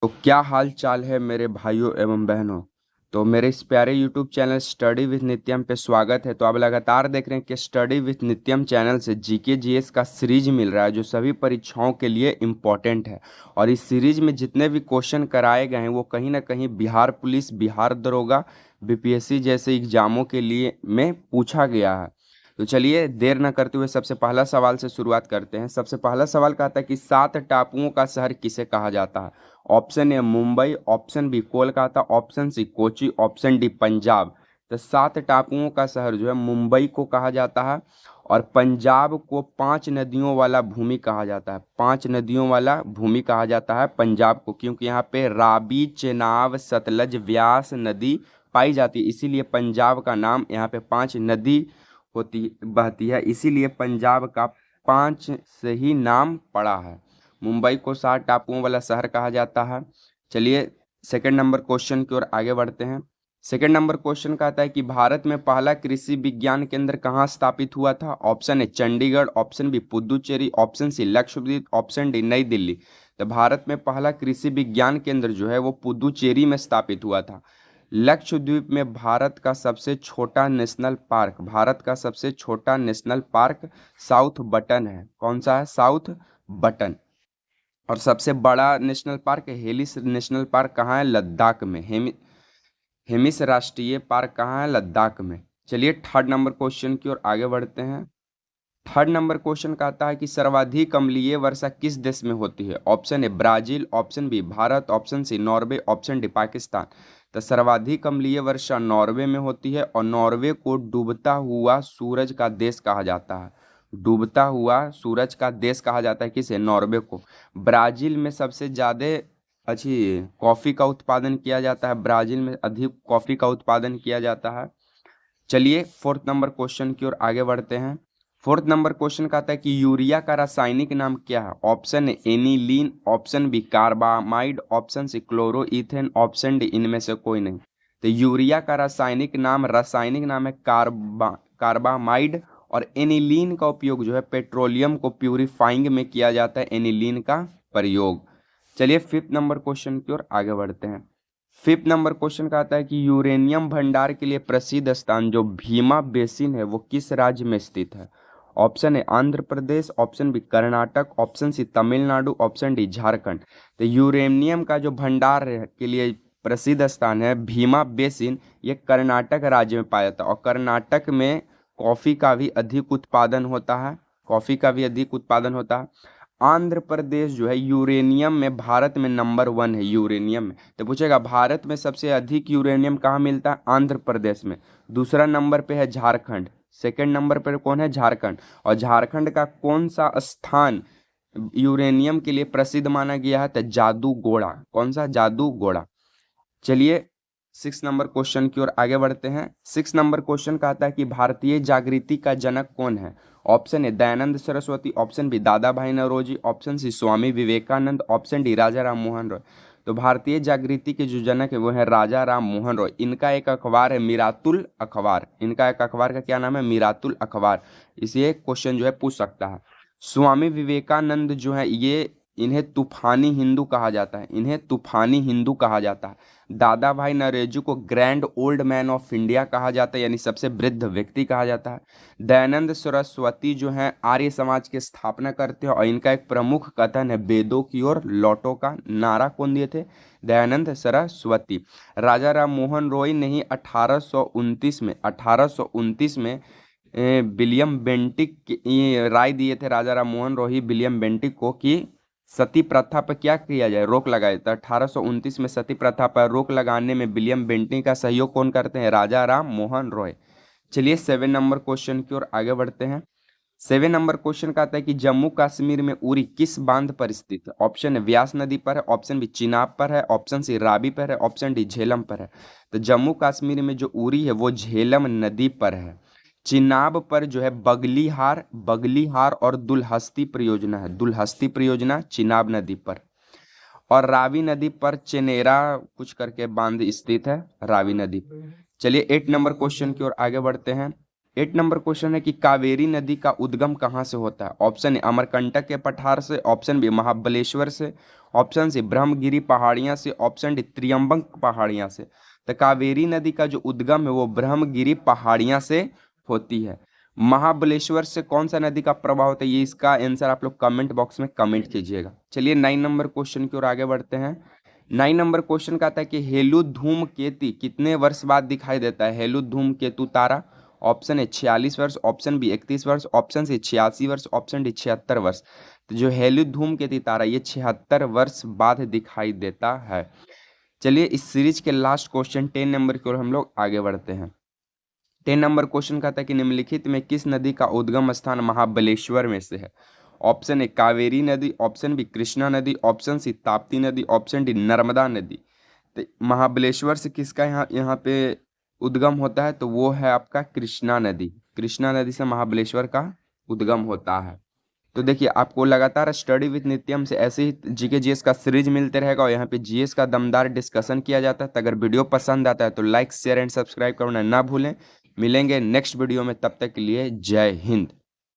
तो क्या हाल चाल है मेरे भाइयों एवं बहनों। तो मेरे इस प्यारे YouTube चैनल स्टडी विद नित्यम पे स्वागत है। तो आप लगातार देख रहे हैं कि स्टडी विद नित्यम चैनल से जीके जीएस का सीरीज मिल रहा है जो सभी परीक्षाओं के लिए इम्पोर्टेंट है। और इस सीरीज में जितने भी क्वेश्चन कराए गए हैं वो कहीं ना कहीं बिहार पुलिस, बिहार दरोगा, बीपीएससी जैसे एग्जामों के लिए में पूछा गया है। तो चलिए देर न करते हुए सबसे पहला सवाल से शुरुआत करते हैं। सबसे पहला सवाल कहता है कि 7 टापुओं का शहर किसे कहा जाता है। Option A Mumbai, option B Kolkata, option C Kochi, option D Punjab. तो 7 टापुओं का शहर जो है मुंबई को कहा जाता है और पंजाब को 5 नदियों वाला भूमि कहा जाता है। 5 नदियों वाला भूमि कहा जाता है पंजाब को, क्योंकि यहाँ पे रावी, चेनाब, सतलज, व्यास नदी पाई जाती है, इसीलिए पंजाब का नाम यहाँ पे 5 नदी होती बहती है, इसीलिए पंजाब का 5 से ही नाम पड़ा है। मुंबई को 7 टापुओं वाला शहर कहा जाता है। चलिए सेकंड नंबर क्वेश्चन की ओर आगे बढ़ते हैं। सेकंड नंबर क्वेश्चन कहता है कि भारत में पहला कृषि विज्ञान केंद्र कहाँ स्थापित हुआ था। Option A Chandigarh, option B Puducherry, option C Lakshadweep, option D नई दिल्ली। तो भारत में पहला कृषि विज्ञान केंद्र जो है वो पुदुचेरी में स्थापित हुआ था। लक्षद्वीप में भारत का सबसे छोटा नेशनल पार्क साउथ बटन है। कौन सा है? South button. और सबसे बड़ा नेशनल पार्क हेलिस नेशनल पार्क कहाँ है? लद्दाख में। हेमिस राष्ट्रीय पार्क कहाँ है? लद्दाख में। चलिए थर्ड नंबर क्वेश्चन की ओर आगे बढ़ते हैं। थर्ड नंबर क्वेश्चन कहता है कि सर्वाधिक अम्लीय वर्षा किस देश में होती है। Option A Brazil, option B Bharat, option C Norway, option D Pakistan. तो सर्वाधिक अम्लीय वर्षा नॉर्वे में होती है और नॉर्वे को डूबता हुआ सूरज का देश कहा जाता है। डूबता हुआ सूरज का देश कहा जाता है किसे? नॉर्वे को। ब्राजील में सबसे ज़्यादा अच्छी कॉफ़ी का उत्पादन किया जाता है। ब्राजील में अधिक कॉफ़ी का उत्पादन किया जाता है। चलिए फोर्थ नंबर क्वेश्चन की ओर आगे बढ़ते हैं। फोर्थ नंबर क्वेश्चन कहता है कि यूरिया का रासायनिक नाम क्या है। Option A aniline, option B carbamide, option C chloroethane, option D इनमें से कोई नहीं। तो यूरिया का रासायनिक नाम है कार्बामाइड। और एनिलीन का उपयोग जो है पेट्रोलियम को प्यूरिफाइंग में किया जाता है, एनिलीन का प्रयोग। चलिए फिफ्थ नंबर क्वेश्चन की ओर आगे बढ़ते हैं। फिफ्थ नंबर क्वेश्चन का आता है कि यूरेनियम भंडार के लिए प्रसिद्ध स्थान जो भीमा बेसिन है वो किस राज्य में स्थित है। ऑप्शन है Andhra Pradesh, option B Karnataka, option C Tamil Nadu, option D Jharkhand. तो यूरेनियम का जो भंडार के लिए प्रसिद्ध स्थान है भीमा बेसिन, ये कर्नाटक राज्य में पाया जाता है। और कर्नाटक में कॉफ़ी का भी अधिक उत्पादन होता है। कॉफ़ी का भी अधिक उत्पादन होता है। आंध्र प्रदेश जो है यूरेनियम में भारत में नंबर 1 है। यूरेनियम में तो पूछेगा भारत में सबसे अधिक यूरेनियम कहाँ मिलता है? आंध्र प्रदेश में। दूसरा नंबर पे है झारखंड। सेकंड नंबर पर कौन है? झारखंड। और झारखंड का कौन सा स्थान यूरेनियम के लिए प्रसिद्ध माना गया है? तो जादूगोड़ा। कौन सा? जादूगोड़ा। चलिए 6 नंबर क्वेश्चन की ओर आगे बढ़ते हैं। 6 नंबर क्वेश्चन कहता है कि भारतीय जागृति का जनक कौन है। Option A Dayanand Saraswati, option B Dadabhai Naoroji, option C Swami Vivekananda, option D Raja Ram Mohan Roy. तो भारतीय जागृति के जो जनक है वो है राजा राम मोहन रॉय। इनका एक अखबार है मिरातुल अखबार। इनका एक अखबार का क्या नाम है? मिरातुल अखबार। इसे क्वेश्चन जो है पूछ सकता है। स्वामी विवेकानंद जो है ये इन्हें तूफानी हिंदू कहा जाता है। इन्हें तूफानी हिंदू कहा जाता है। दादा भाई नौरोजी को grand old man of India कहा जाता है, यानी सबसे वृद्ध व्यक्ति कहा जाता है। दयानंद सरस्वती जो हैं आर्य समाज की स्थापना करते हैं और इनका एक प्रमुख कथन है वेदों की ओर लौटो का नारा कौन दिए थे? दयानंद सरस्वती। राजा राम मोहन रॉय ने ही 1829 में विलियम बेंटिक ये राय दिए थे। राजा राम मोहन रॉय विलियम बेंटिक को कि सती प्रथा पर क्या किया जाए? रोक लगाए। तो 1829 में सती प्रथा पर रोक लगाने में विलियम बेंटिक का सहयोग कौन करते हैं? राजा राम मोहन रॉय। चलिए 7 नंबर क्वेश्चन की ओर आगे बढ़ते हैं। 7 नंबर क्वेश्चन का आता है कि जम्मू कश्मीर में उरी किस बांध पर स्थित है। ऑप्शन है व्यास नदी पर है, ऑप्शन बी चिनाब पर है, ऑप्शन सी रावी पर है, ऑप्शन डी झेलम पर है। तो जम्मू कश्मीर में जो उरी है वो झेलम नदी पर है। चिनाब पर जो है बगलीहार और दुलहस्ती परियोजना है। दुलहस्ती परियोजना चिनाब नदी पर। और रावी नदी पर चेनेरा कुछ करके बांध स्थित है, रावी नदी। चलिए 8 नंबर क्वेश्चन की ओर आगे बढ़ते हैं। 8 नंबर क्वेश्चन है कि कावेरी नदी का उद्गम कहाँ से होता है? ऑप्शन ए अमरकंटक के पठार से, ऑप्शन बी महाबलेश्वर से, ऑप्शन सी ब्रह्मगिरी पहाड़ियां से, ऑप्शन डी त्रियंबक पहाड़ियां से। तो कावेरी नदी का जो उद्गम है वो ब्रह्मगिरी पहाड़ियां से होती है। महाबलेश्वर से कौन सा नदी का प्रवाह होता है, ये इसका आंसर आप लोग कमेंट बॉक्स में कमेंट कीजिएगा। चलिए 9 नंबर क्वेश्चन की ओर आगे बढ़ते हैं। 9 नंबर क्वेश्चन का आता है कि हेलु धूमकेतु कितने वर्ष बाद दिखाई देता है? हेलु धूमकेतु तारा, ऑप्शन है 46 वर्ष, ऑप्शन बी 31 वर्ष, ऑप्शन सी 86 वर्ष, ऑप्शन डी 76 वर्ष। तो जो हेलु धूमकेतु तारा ये 76 वर्ष बाद दिखाई देता है। चलिए इस सीरीज के लास्ट क्वेश्चन 10 नंबर की ओर हम लोग आगे बढ़ते हैं। 10 नंबर क्वेश्चन का था कि निम्नलिखित में किस नदी का उद्गम स्थान महाबलेश्वर में से है? ऑप्शन ए कावेरी नदी, ऑप्शन बी कृष्णा नदी, ऑप्शन सी ताप्ती नदी, ऑप्शन डी नर्मदा नदी। तो महाबलेश्वर से किसका यहाँ यहाँ पे उद्गम होता है? तो वो है आपका कृष्णा नदी। कृष्णा नदी से महाबलेश्वर का उद्गम होता है। तो देखिए आपको लगातार स्टडी विद नित्यम से ऐसे ही जीके जीएस का सीरीज मिलते रहेगा और यहाँ पे जीएस का दमदार डिस्कशन किया जाता है। तो अगर वीडियो पसंद आता है तो लाइक शेयर एंड सब्सक्राइब करना ना भूलें। मिलेंगे नेक्स्ट वीडियो में, तब तक के लिए जय हिंद।